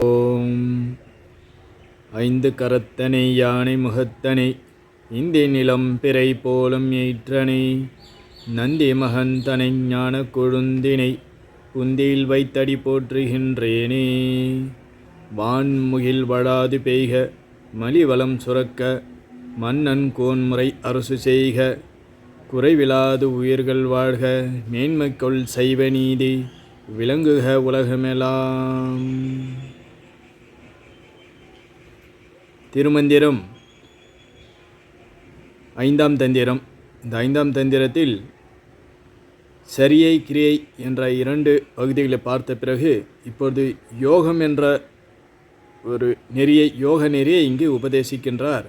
ஓம் ஐந்து கரத்தனை யானை முகத்தனை இந்தி நிலம் பிறை போலும் ஏற்றனை நந்தி மகந்தனை ஞான கொழுந்தினை புந்தியில் வைத்தடி போற்றுகின்றேனே. வான்முகில் வழாது பெய்க மலிவளம் சுரக்க மன்னன் கோன்முறை அரசு செய்க குறைவிலாது உயிர்கள் வாழ்க மேன்மைக்கொள் சைவ நீதி விளங்குக உலகமெல்லாம். திருமந்திரம் ஐந்தாம் தந்திரம். இந்த ஐந்தாம் தந்திரத்தில் சரியை கிரியை என்ற இரண்டு பகுதிகளை பார்த்த பிறகு இப்பொழுது யோகம் என்ற ஒரு யோக நெறியை இங்கு உபதேசிக்கின்றார்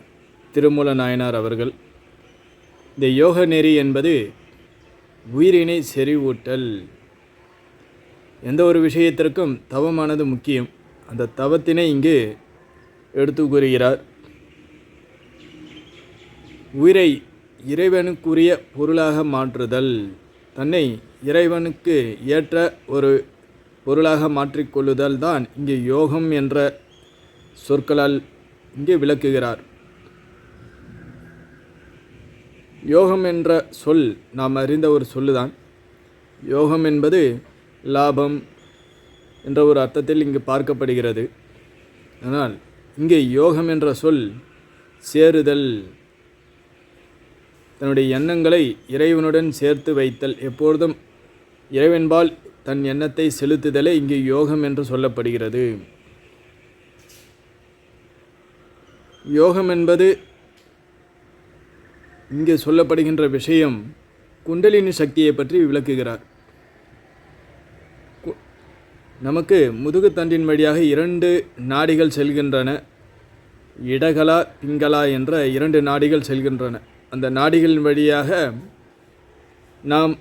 திருமூல நாயனார் அவர்கள். இந்த யோக நெறி என்பது உயிரினை செறிவூட்டல். எந்த ஒரு விஷயத்திற்கும் தவமானது முக்கியம். அந்த தவத்தினை இங்கு எடுத்து கூறுகிறார். உயிரை இறைவனுக்குரிய பொருளாக மாற்றுதல், தன்னை இறைவனுக்கு ஏற்ற ஒரு பொருளாக மாற்றிக்கொள்ளுதல் தான் இங்கு யோகம் என்ற சொற்களால் இங்கு விளக்குகிறார். யோகம் என்ற சொல் நாம் அறிந்த ஒரு சொல்லுதான். யோகம் என்பது லாபம் என்ற ஒரு அர்த்தத்தில் இங்கு பார்க்கப்படுகிறது. ஆனால் இங்கே யோகம் என்ற சொல் சேருதல், தன்னுடைய எண்ணங்களை இறைவனுடன் சேர்த்து வைத்தல், எப்பொழுதும் இறைவன்பால் தன் எண்ணத்தை செலுத்துதலே இங்கு யோகம் என்று சொல்லப்படுகிறது. யோகம் என்பது இங்கே சொல்லப்படுகின்ற விஷயம் குண்டலினி சக்தியை பற்றி விளக்குகிறார். நமக்கு முதுகுத்தண்டின் வழியாக இரண்டு நாடிகள் செல்கின்றன. இடகலா பிங்களா என்ற இரண்டு நாடிகள் செல்கின்றன. அந்த நாடிகளின் வழியாக நாம்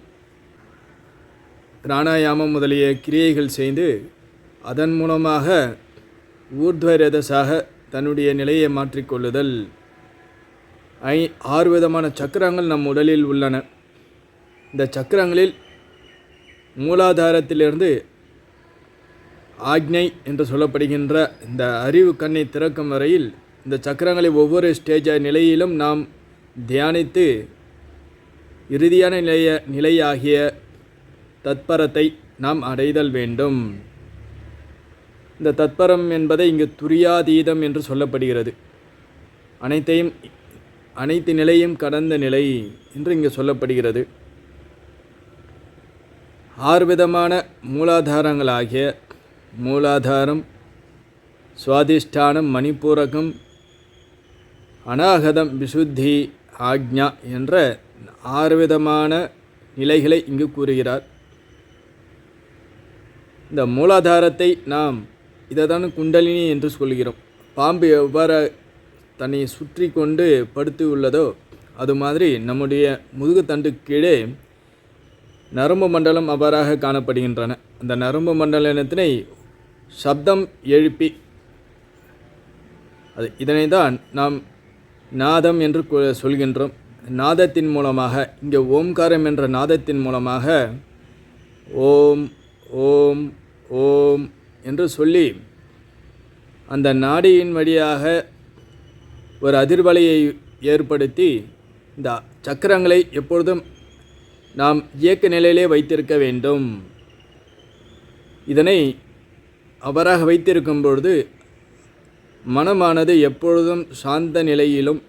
பிராணாயாமம் முதலிய கிரியைகள் செய்து அதன் மூலமாக ஊர்த்வரதசாக தன்னுடைய நிலையை மாற்றிக்கொள்ளுதல். 6 விதமான சக்கரங்கள் நம் உடலில் உள்ளன. இந்த சக்கரங்களில் மூலாதாரத்திலிருந்து ஆக்ஞை என்று சொல்லப்படுகின்ற இந்த அறிவு கண்ணை திறக்கும் வரையில் இந்த சக்கரங்களை ஒவ்வொரு நிலையிலும் நாம் தியானித்து இறுதியான நிலையாகிய தத்பரத்தை நாம் அடைதல் வேண்டும். இந்த தத்பரம் என்பதை இங்கு துரியாதீதம் என்று சொல்லப்படுகிறது. அனைத்து நிலையும் கடந்த நிலை என்று இங்கு சொல்லப்படுகிறது. 6 விதமான மூலாதாரங்களாகிய மூலாதாரம், சுவாதிஷ்டானம், மணிப்பூரகம், அநாகதம், விசுத்தி, ஆக்ஞா என்ற 6 விதமான நிலைகளை இங்கு கூறுகிறார். இந்த மூலாதாரத்தை நாம் இதைதான் குண்டலினி என்று சொல்கிறோம். பாம்பு எவ்வாறு தன்னை சுற்றி கொண்டு படுத்து உள்ளதோ அது மாதிரி நம்முடைய முதுகுத்தண்டு கீழே நரம்பு மண்டலம் அவ்வாறாக காணப்படுகின்றன. அந்த நரம்பு மண்டலத்தினை சப்தம் எழுப்பி இதனை தான் நாம் நாதம் என்று சொல்கின்றோம். நாதத்தின் மூலமாக இங்கே ஓம்காரம் என்ற நாதத்தின் மூலமாக ஓம் ஓம் ஓம் என்று சொல்லி அந்த நாடியின் வழியாக ஒரு அதிர்வலையை ஏற்படுத்தி இந்த சக்கரங்களை எப்பொழுதும் நாம் இயக்க நிலையிலே வைத்திருக்க வேண்டும். இதனை அவ்வாறாக வைத்திருக்கும் பொழுது மனமானது எப்பொழுதும் சாந்த நிலையிலும்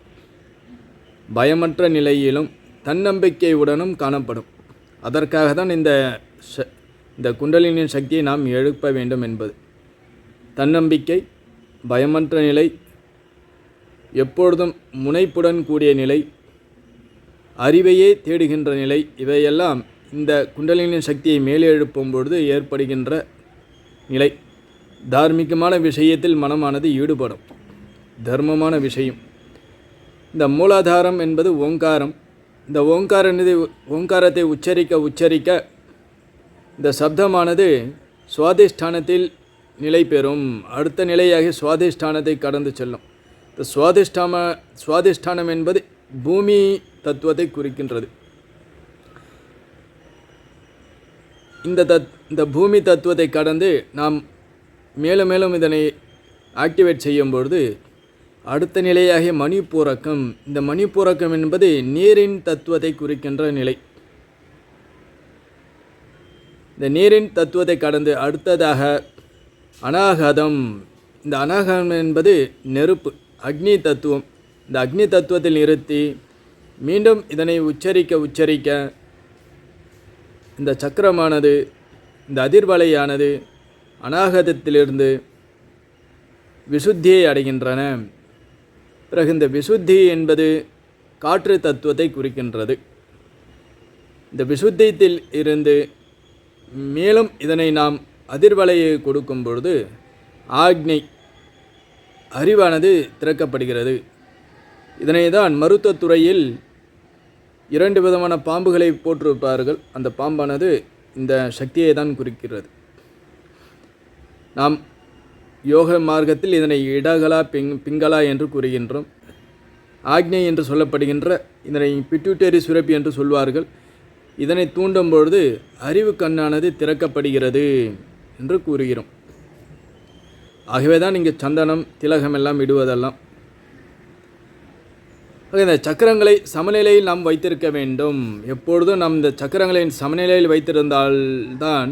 பயமற்ற நிலையிலும் தன்னம்பிக்கையுடனும் காணப்படும். அதற்காக தான் இந்த குண்டலினின் சக்தியை நாம் எழுப்ப வேண்டும் என்பது. தன்னம்பிக்கை, பயமற்ற நிலை, எப்பொழுதும் முனைப்புடன் கூடிய நிலை, அறிவையே தேடுகின்ற நிலை, இவையெல்லாம் இந்த குண்டலினின் சக்தியை மேலே எழுப்பும் பொழுது ஏற்படுகின்ற நிலை. தார்மீகமான விஷயத்தில் மனமானது ஈடுபடும். தர்மமான விஷயம். இந்த மூலாதாரம் என்பது ஓங்காரம். இந்த ஓங்காரத்தை உச்சரிக்க இந்த சப்தமானது சுவாதிஷ்டானத்தில் நிலை பெறும். அடுத்த நிலையாகி சுவாதிஷ்டானத்தை கடந்து செல்லும். இந்த சுவாதிஷ்டானம் என்பது பூமி தத்துவத்தை குறிக்கின்றது. இந்த பூமி தத்துவத்தை கடந்து நாம் மேலும் மேலும் இதனை ஆக்டிவேட் செய்யும் பொழுது அடுத்த நிலையாகிய மணிப்பூரகம், இந்த மணிப்பூரகம் என்பது நீரின் தத்துவத்தை குறிக்கின்ற நிலை. இந்த நீரின் தத்துவத்தை கடந்து அடுத்ததாக அநாகதம். இந்த அநாகதம் என்பது நெருப்பு, அக்னி தத்துவம். இந்த அக்னி தத்துவத்தில் நிறுத்தி மீண்டும் இதனை உச்சரிக்க இந்த சக்கரமானது, இந்த அதிர்வலையானது அநாகதத்திலிருந்து விசுத்தியை அடைகின்றன. பிறகு இந்த விசுத்தி என்பது காற்று தத்துவத்தை குறிக்கின்றது. இந்த விசுத்தியில் இருந்து மேலும் இதனை நாம் அதிர்வலையை கொடுக்கும் பொழுது ஆக்ஞை அறிவானது திறக்கப்படுகிறது. இதனை தான் மருத்துவத்துறையில் 2 விதமான பாம்புகளை போட்டிருப்பார்கள். அந்த பாம்பானது இந்த சக்தியை தான் குறிக்கிறது. நாம் யோக மார்க்கத்தில் இதனை இடகலா பிங்களா என்று கூறுகின்றோம். ஆக்ஞை என்று சொல்லப்படுகின்ற இதனை பிட்யூட்டரி சுரப்பி என்று சொல்வார்கள். இதனை தூண்டும் பொழுது அறிவு கண்ணானது திறக்கப்படுகிறது என்று கூறுகிறோம். ஆகவே தான் இங்கே சந்தனம் திலகம் எல்லாம் இடுவதெல்லாம். இந்த சக்கரங்களை சமநிலையில் நாம் வைத்திருக்க வேண்டும். எப்பொழுதும் நாம் இந்த சக்கரங்களை சமநிலையில் வைத்திருந்தால்தான்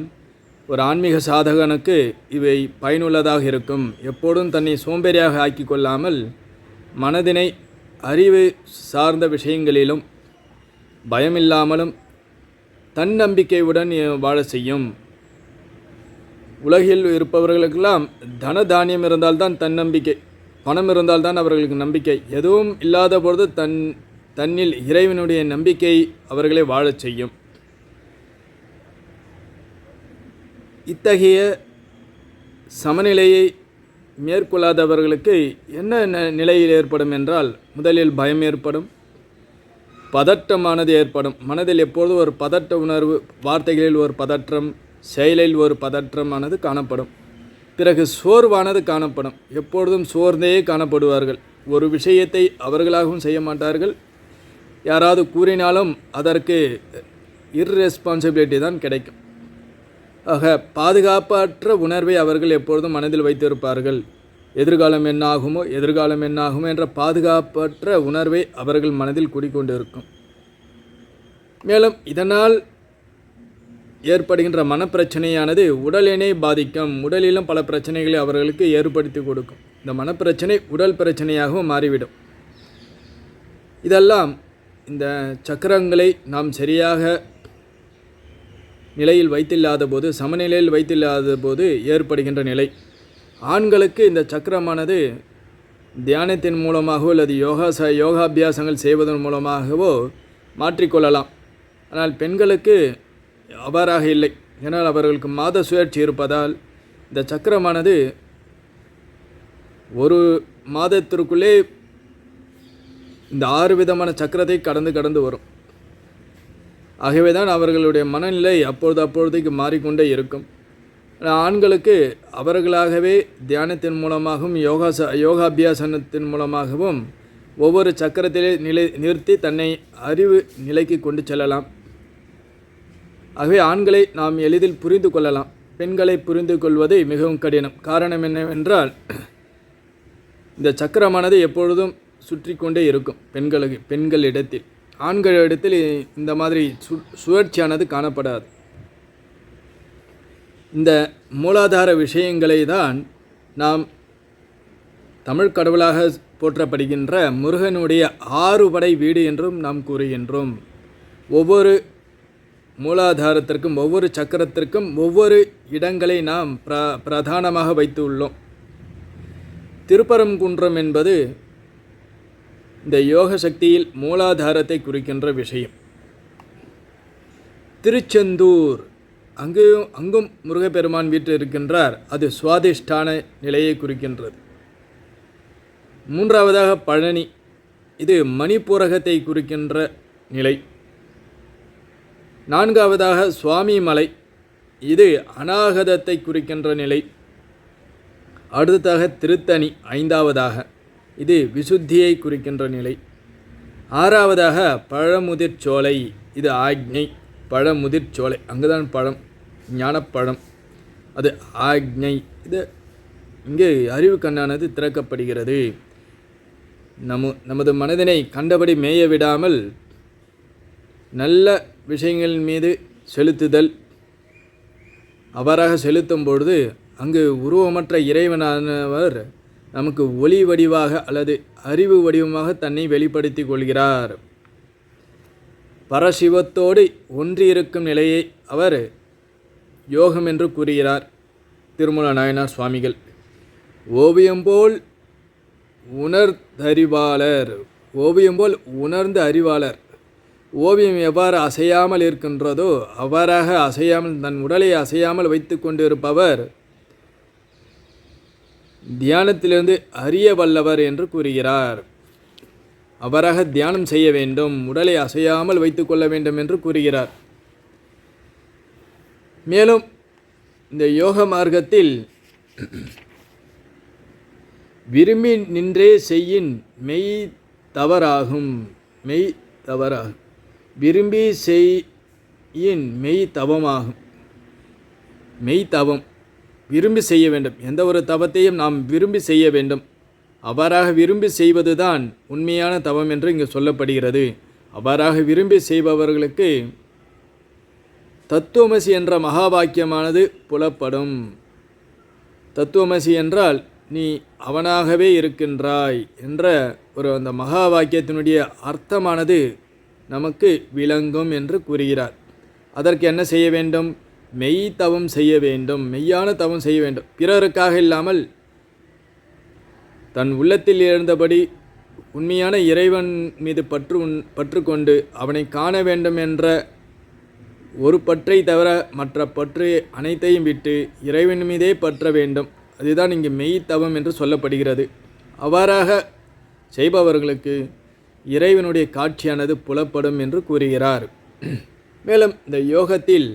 ஒரு ஆன்மீக சாதகனுக்கு இவை பயனுள்ளதாக இருக்கும். எப்பொழுதும் தன்னை சோம்பேறியாக ஆக்கி கொள்ளாமல் மனதினை அறிவு சார்ந்த விஷயங்களிலும் பயமில்லாமலும் தன்னம்பிக்கையுடன் வாழ செய்யும். உலகில் இருப்பவர்களுக்கெல்லாம் தன தானியம் இருந்தால்தான் தன்னம்பிக்கை, பணம் இருந்தால்தான் அவர்களுக்கு நம்பிக்கை. எதுவும் இல்லாத பொழுது தன்னில் இறைவனுடைய நம்பிக்கை அவர்களை வாழச் செய்யும். இத்தகைய சமநிலையை மேற்கொள்ளாதவர்களுக்கு என்ன நிலையில் ஏற்படும் என்றால், முதலில் பயம் ஏற்படும், பதற்றமானது ஏற்படும். மனதில் எப்பொழுது ஒரு பதட்ட உணர்வு, வார்த்தைகளில் ஒரு பதற்றம், செயலில் ஒரு பதற்றமானது காணப்படும். பிறகு சோர்வானது காணப்படும். எப்பொழுதும் சோர்ந்தே காணப்படுவார்கள். ஒரு விஷயத்தை அவர்களாகவும் செய்ய மாட்டார்கள். யாராவது கூறினாலும் அதற்கு இர்ரெஸ்பான்சிபிலிட்டி தான் கிடைக்கும். ஆக பாதுகாப்பற்ற உணர்வை அவர்கள் எப்பொழுதும் மனதில் வைத்திருப்பார்கள். எதிர்காலம் என்னாகுமோ என்ற பாதுகாப்பற்ற உணர்வை அவர்கள் மனதில் குடிக்கொண்டிருக்கும். மேலும் இதனால் ஏற்படுகின்ற மனப்பிரச்சனையானது உடலினை பாதிக்கும். உடலிலும் பல பிரச்சனைகளை அவர்களுக்கு ஏற்படுத்தி கொடுக்கும். இந்த மனப்பிரச்சனை உடல் பிரச்சனையாகவும் மாறிவிடும். இதெல்லாம் இந்த சக்கரங்களை நாம் சரியாக நிலையில் வைத்தில்லாத போது, சமநிலையில் வைத்தில்லாத போது ஏற்படுகின்ற நிலை. ஆண்களுக்கு இந்த சக்கரமானது தியானத்தின் மூலமாகவோ அல்லது யோகாபியாசங்கள் செய்வதன் மூலமாகவோ மாற்றிக்கொள்ளலாம். ஆனால் பெண்களுக்கு அவ்வாறாக இல்லை. ஏன்னால் அவர்களுக்கு மாத சுழற்சி இருப்பதால் இந்த சக்கரமானது ஒரு மாதத்திற்குள்ளே இந்த 6 விதமான சக்கரத்தை கடந்து வரும். ஆகவே தான் அவர்களுடைய மனநிலை அப்பொழுதைக்கு மாறிக்கொண்டே இருக்கும். ஆண்களுக்கு அவர்களாகவே தியானத்தின் மூலமாகவும் யோகாபியாசனத்தின் மூலமாகவும் ஒவ்வொரு சக்கரத்திலே நிறுத்தி தன்னை அறிவு நிலைக்கு கொண்டு செல்லலாம். ஆகவே ஆண்களை நாம் எளிதில் புரிந்து கொள்ளலாம். பெண்களை புரிந்து கொள்வது மிகவும் கடினம். காரணம் என்னவென்றால், இந்த சக்கரமானது எப்பொழுதும் சுற்றி கொண்டே இருக்கும் பெண்களிடத்தில். ஆண்களிடத்தில் இந்த மாதிரி சுழற்சியானது காணப்படாது. இந்த மூலாதார விஷயங்களை தான் நாம் தமிழ் கடவுளாக போற்றப்படுகின்ற முருகனுடைய 6 படை வீடு என்றும் நாம் கூறுகின்றோம். ஒவ்வொரு மூலாதாரத்திற்கும் ஒவ்வொரு சக்கரத்திற்கும் ஒவ்வொரு இடங்களை நாம் பிரதானமாக வைத்து உள்ளோம். திருப்பரங்குன்றம் என்பது இந்த யோக சக்தியில் மூலாதாரத்தை குறிக்கின்ற விஷயம். திருச்செந்தூர் அங்கும் முருகப்பெருமான் வீட்டில் இருக்கின்றார். அது சுவாதிஷ்டான நிலையை குறிக்கின்றது. 3ஆவதாக பழனி, இது மணிப்பூரகத்தை குறிக்கின்ற நிலை. 4ஆவதாக சுவாமி மலை, இது அநாகதத்தை குறிக்கின்ற நிலை. அடுத்ததாக திருத்தணி 5ஆவதாக, இது விசுத்தியை குறிக்கின்ற நிலை. 6ஆவதாக பழமுதிர்ச்சோலை, இது ஆக்ஞை. பழமுதிர்ச்சோலை, அங்குதான் பழம், ஞானப்பழம், அது ஆக்ஞை. இது இங்கே அறிவு கண்ணானது திறக்கப்படுகிறது. நமது மனதினை கண்டபடி மேய விடாமல் நல்ல விஷயங்களின் மீது செலுத்துதல். அவ்வாறாக செலுத்தும் பொழுது அங்கு உருவமற்ற இறைவனானவர் நமக்கு ஒளி வடிவாக அல்லது அறிவு வடிவமாக தன்னை வெளிப்படுத்தி கொள்கிறார். பரசிவத்தோடு ஒன்றியிருக்கும் நிலையை அவர் யோகம் என்று கூறுகிறார் திருமூல நாயனார் சுவாமிகள். ஓவியம் போல் உணர்ந்தறிவாளர், ஓவியம் போல் உணர்ந்த அறிவாளர். ஓவியம் எவ்வாறு அசையாமல் இருக்கின்றதோ அவ்வாறாக அசையாமல் தன் உடலை அசையாமல் வைத்து கொண்டிருப்பவர் தியானத்திலிருந்து அறிய வல்லவர் என்று கூறுகிறார். அவ்வாறாக தியானம் செய்ய வேண்டும், உடலை அசையாமல் வைத்து கொள்ள வேண்டும் என்று கூறுகிறார். மேலும் இந்த யோக மார்க்கத்தில் விரும்பி நின்றே செய்யின் மெய் தவறாகும். விரும்பி செய்யின் மெய் தவமாகும். மெய் தவம் விரும்பி செய்ய வேண்டும். எந்த ஒரு தவத்தையும் நாம் விரும்பி செய்ய வேண்டும். அவ்வாறாக விரும்பி செய்வது தான் உண்மையான தவம் என்று இங்கு சொல்லப்படுகிறது. அவ்வாறாக விரும்பி செய்பவர்களுக்கு தத்துவமசி என்ற மகா வாக்கியமானது புலப்படும். தத்துவமசி என்றால் நீ அவனாகவே இருக்கின்றாய் என்ற அந்த மகா வாக்கியத்தினுடைய அர்த்தமானது நமக்கு விளங்கும் என்று கூறுகிறார். அதற்கு என்ன செய்ய வேண்டும்? மெய் தவம் செய்ய வேண்டும், மெய்யான தவம் செய்ய வேண்டும். பிறருக்காக இல்லாமல் தன் உள்ளத்தில் எழுந்தபடி உண்மையான இறைவன் மீது பற்று கொண்டு அவனை காண வேண்டும் என்ற ஒரு பற்றை தவிர மற்ற பற்று அனைத்தையும் விட்டு இறைவன் மீதே பற்ற வேண்டும். அதுதான் இங்கு மெய் தவம் என்று சொல்லப்படுகிறது. அவ்வாறாக செய்பவர்களுக்கு இறைவனுடைய காட்சியானது புலப்படும் என்று கூறுகிறார். மேலும் இந்த யோகத்தில்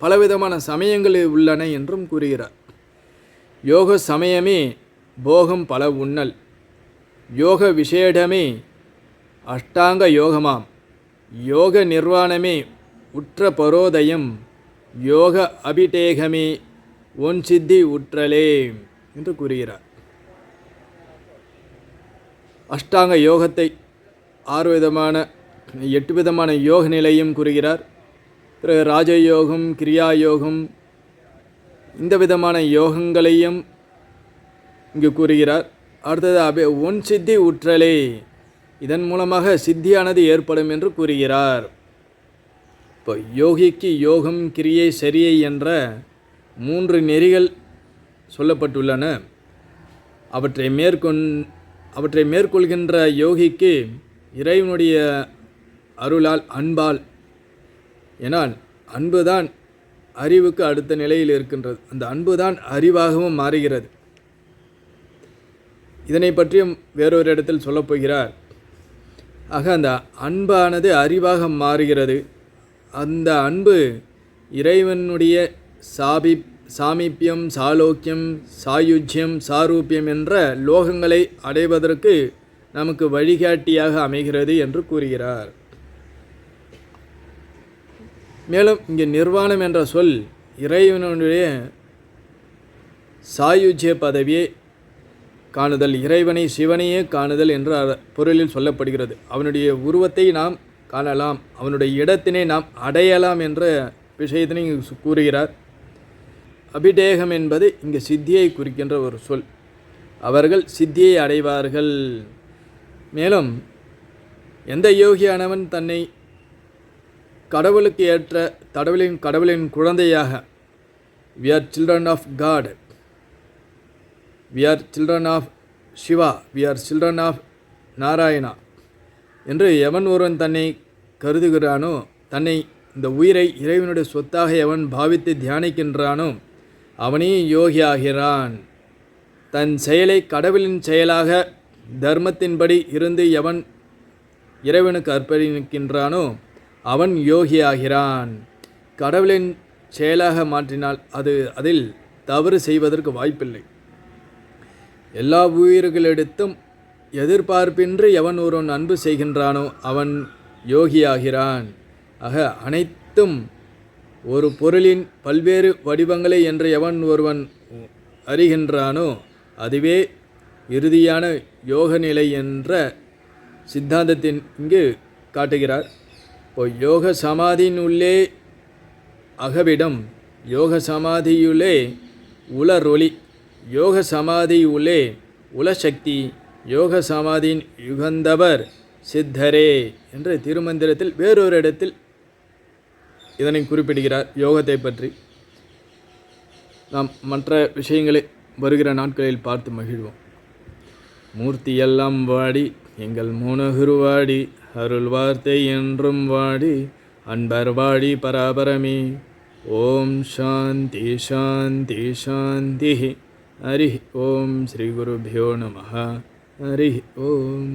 பலவிதமான சமயங்கள் உள்ளன என்றும் கூறுகிறார். யோக சமயமே போகம் பல உண்ணல், யோக விசேடமே அஷ்டாங்க யோகமாம், யோக நிர்வாணமே உற்ற பரோதயம், யோக அபிடேகமே ஒன் சித்தி உற்றலே என்று கூறுகிறார். அஷ்டாங்க யோகத்தை 8 விதமான யோக நிலையும் கூறுகிறார். பிறகு ராஜயோகம், கிரியாயோகம், இந்த விதமான யோகங்களையும் இங்கு கூறுகிறார். அடுத்தது ஒன் சித்தி உற்றலே, இதன் மூலமாக சித்தியானது ஏற்படும் என்று கூறுகிறார். இப்போ யோகிக்கு யோகம், கிரியை, சரியை என்ற 3 நெறிகள் சொல்லப்பட்டுள்ளன. அவற்றை மேற்கொள்கின்ற யோகிக்கு இறைவனுடைய அருளால், அன்பால், ஏனால் அன்புதான் அறிவுக்கு அடுத்த நிலையில் இருக்கின்றது. அந்த அன்புதான் அறிவாகவும் மாறுகிறது. இதனை பற்றியும் வேறொரு இடத்தில் சொல்லப்போகிறார். ஆக அந்த அன்பானது அறிவாக மாறுகிறது. அந்த அன்பு இறைவனுடைய சாமீபியம், சாலோக்கியம், சாயுஜ்யம், சாரூபியம் என்ற லோகங்களை அடைவதற்கு நமக்கு வழிகாட்டியாக அமைகிறது என்று கூறுகிறார். மேலும் இங்கே நிர்வாணம் என்ற சொல் இறைவனுடைய சாயுஜ்ய பதவியை காணுதல், இறைவனை சிவனையே காணுதல் என்ற பொருளில் சொல்லப்படுகிறது. அவனுடைய உருவத்தை நாம் காணலாம், அவனுடைய இடத்தினை நாம் அடையலாம் என்ற விஷயத்தினை கூறுகிறார். அபிடேகம் என்பது இங்கு சித்தியை குறிக்கின்ற ஒரு சொல். அவர்கள் சித்தியை அடைவார்கள். மேலும் எந்த யோகியானவன் தன்னை கடவுளுக்கு ஏற்ற கடவுளின் குழந்தையாக, we are children of God, we are children of Shiva, we are children of Narayana என்று எவன் ஒருவன் தன்னை கருதுகிறானோ, தன்னை இந்த உயிரை இறைவனுடைய சொத்தாக எவன் பாவித்து தியானிக்கின்றானோ அவனே யோகி ஆகிறான். தன் செயலை கடவுளின் செயலாக தர்மத்தின்படி இருந்து எவன் இறைவனுக்கு அர்ப்பணிக்கின்றானோ அவன் யோகி ஆகிறான். கடவுளின் செயலாக மாற்றினால் அதில் தவறு செய்வதற்கு வாய்ப்பில்லை. எல்லா உயிர்களிடத்தும் எதிர்பார்ப்பின்றி எவன் ஒருவன் அன்பு செய்கின்றானோ அவன் யோகியாகிறான். ஆக அனைத்தும் ஒரு பொருளின் பல்வேறு வடிவங்களை என்று எவன் ஒருவன் அறிகின்றானோ அதுவே இறுதியான யோக நிலை என்ற சித்தாந்தத்தின் இங்கு காட்டுகிறார். இப்போ யோக சமாதியின் உள்ளே அகவிடம், யோக சமாதியுள்ளே உளரொளி, யோக சமாதி உள்ளே உலசக்தி, யோக சமாதியின் யுகந்தவர் சித்தரே என்ற திருமந்திரத்தில் வேறொரு இடத்தில் இதனை குறிப்பிடுகிறார். யோகத்தை பற்றி நாம் மற்ற விஷயங்களை வருகிற நாட்களில் பார்த்து மகிழ்வோம். மூர்த்தியெல்லாம் வாடி எங்கள் மோனகுருவாடி, அருள் வார்த்தை என்றும் வாடி, அன்பர் வாடி பராபரமே. ஓம் சாந்தி சாந்தி சாந்தி. ஹரி ஓம் ஸ்ரீ குருபியோ நமஹ. ஹரி ஓம்.